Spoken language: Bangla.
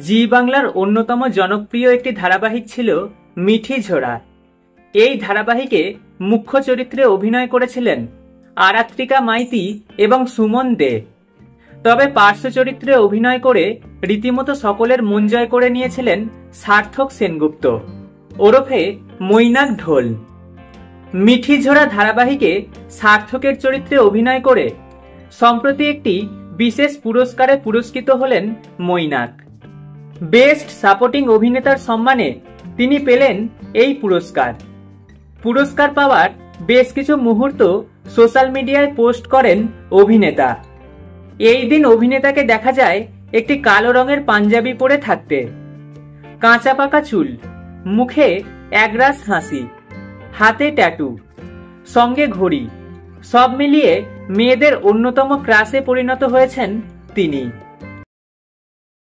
জি বাংলার অন্যতম জনপ্রিয় একটি ধারাবাহিক ছিল মিঠি ঝোড়া। এই ধারাবাহিকে মুখ্য চরিত্রে অভিনয় করেছিলেন আরাত্রিকা মাইতি এবং সুমন দে। তবে পার্শ্ব চরিত্রে অভিনয় করে রীতিমতো সকলের মন জয় করে নিয়েছিলেন সার্থক সেনগুপ্ত ওরফে মৈনাক ঢোল। মিঠি ঝোড়া ধারাবাহিকে সার্থকের চরিত্রে অভিনয় করে সম্প্রতি একটি বিশেষ পুরস্কারে পুরস্কৃত হলেন মৈনাক। বেস্ট সাপোর্টিং অভিনেতার সম্মানে তিনি পেলেন এই পুরস্কার। পুরস্কার পাওয়ার বেশ কিছু মুহূর্ত সোশ্যাল মিডিয়ায় পোস্ট করেন অভিনেতা। এই দিন অভিনেতাকে দেখা যায় একটি কালো রঙের পাঞ্জাবি পরে থাকতে, কাঁচা পাকা চুল, মুখে একরাশ হাসি, হাতে ট্যাটু, সঙ্গে ঘড়ি, সব মিলিয়ে মেয়েদের অন্যতম ক্রাশে পরিণত হয়েছেন তিনি।